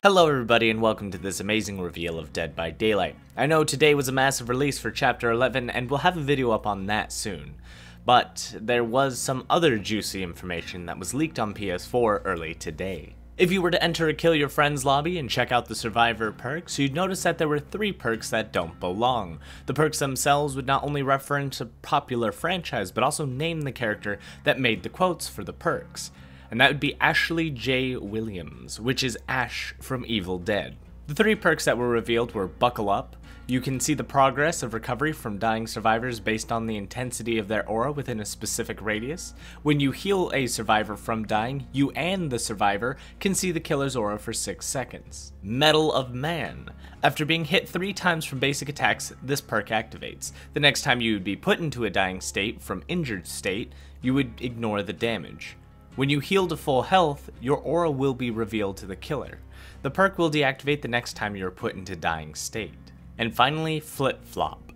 Hello everybody and welcome to this amazing reveal of Dead by Daylight. I know today was a massive release for Chapter 11 and we'll have a video up on that soon. But there was some other juicy information that was leaked on PS4 early today. If you were to enter a Kill Your Friends lobby and check out the Survivor perks, you'd notice that there were 3 perks that don't belong. The perks themselves would not only reference a popular franchise, but also name the character that made the quotes for the perks. And that would be Ashley J. Williams, which is Ash from Evil Dead. The 3 perks that were revealed were Buckle Up. You can see the progress of recovery from dying survivors based on the intensity of their aura within a specific radius. When you heal a survivor from dying, you and the survivor can see the killer's aura for 6 seconds. Medal of Man. After being hit 3 times from basic attacks, this perk activates. The next time you would be put into a dying state from injured state, you would ignore the damage. When you heal to full health, your aura will be revealed to the killer. The perk will deactivate the next time you are put into dying state. And finally, Flip Flop.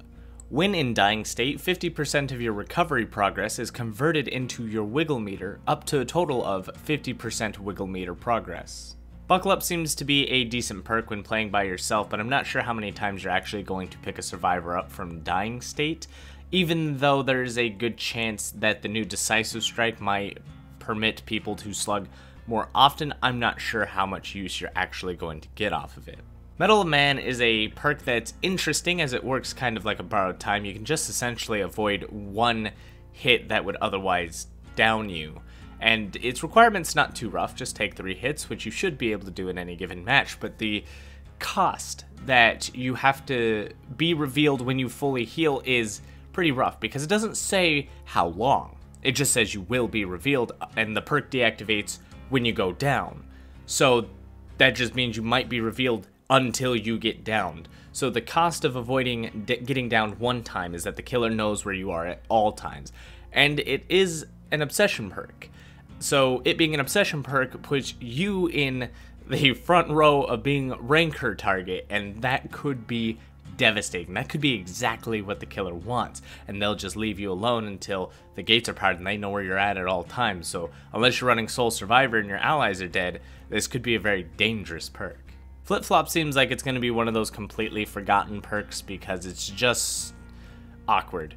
When in dying state, 50% of your recovery progress is converted into your wiggle meter, up to a total of 50% wiggle meter progress. Buckle Up seems to be a decent perk when playing by yourself, but I'm not sure how many times you're actually going to pick a survivor up from dying state, even though there's a good chance that the new Decisive Strike might permit people to slug more often. I'm not sure how much use you're actually going to get off of it. Medal of Man is a perk that's interesting as it works kind of like a borrowed time. You can just essentially avoid 1 hit that would otherwise down you. And its requirement's not too rough, just take 3 hits, which you should be able to do in any given match, but the cost that you have to be revealed when you fully heal is pretty rough, because it doesn't say how long. It just says you will be revealed, and the perk deactivates when you go down. So that just means you might be revealed until you get downed. So the cost of avoiding getting downed 1 time is that the killer knows where you are at all times. And it is an obsession perk. So it being an obsession perk puts you in the front row of being ranker target, and that could be devastating. That could be exactly what the killer wants, and they'll just leave you alone until the gates are parted and they know where you're at all times. So unless you're running sole survivor and your allies are dead, this could be a very dangerous perk. Flip Flop seems like it's going to be one of those completely forgotten perks because it's just awkward.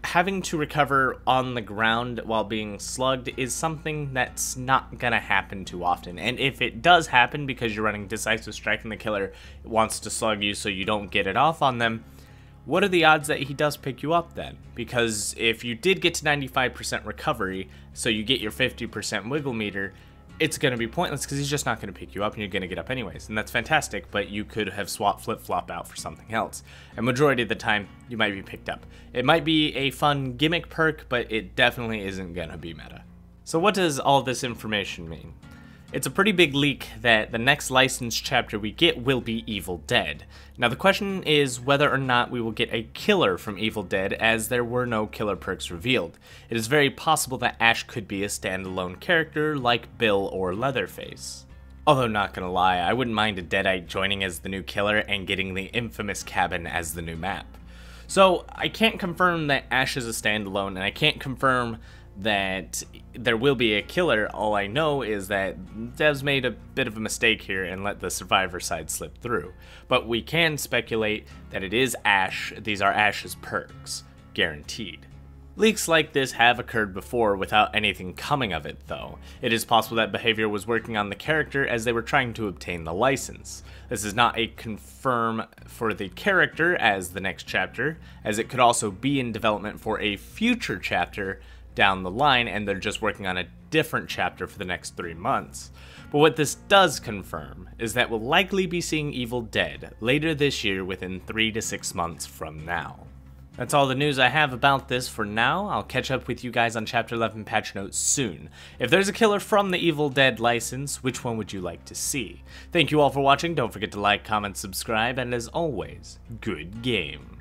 Having to recover on the ground while being slugged is something that's not going to happen too often. And if it does happen because you're running Decisive Strike and the killer wants to slug you so you don't get it off on them, what are the odds that he does pick you up then? Because if you did get to 95% recovery, so you get your 50% wiggle meter, it's going to be pointless because he's just not going to pick you up and you're going to get up anyways. And that's fantastic, but you could have swapped Flip Flop out for something else. And majority of the time, you might be picked up. It might be a fun gimmick perk, but it definitely isn't going to be meta. So what does all this information mean? It's a pretty big leak that the next licensed chapter we get will be Evil Dead. Now the question is whether or not we will get a killer from Evil Dead, as there were no killer perks revealed. It is very possible that Ash could be a standalone character like Bill or Leatherface. Although not gonna lie, I wouldn't mind a Deadite joining as the new killer and getting the infamous cabin as the new map. So I can't confirm that Ash is a standalone, and I can't confirm that there will be a killer. All I know is that devs made a bit of a mistake here and let the survivor side slip through. But we can speculate that it is Ash. These are Ash's perks, guaranteed. Leaks like this have occurred before without anything coming of it though. It is possible that Behavior was working on the character as they were trying to obtain the license. This is not a confirm for the character as the next chapter, as it could also be in development for a future chapter down the line, and they're just working on a different chapter for the next 3 months. But what this does confirm is that we'll likely be seeing Evil Dead later this year within 3 to 6 months from now. That's all the news I have about this for now. I'll catch up with you guys on Chapter 11 patch notes soon. If there's a killer from the Evil Dead license, which one would you like to see? Thank you all for watching. Don't forget to like, comment, subscribe, and as always, good game.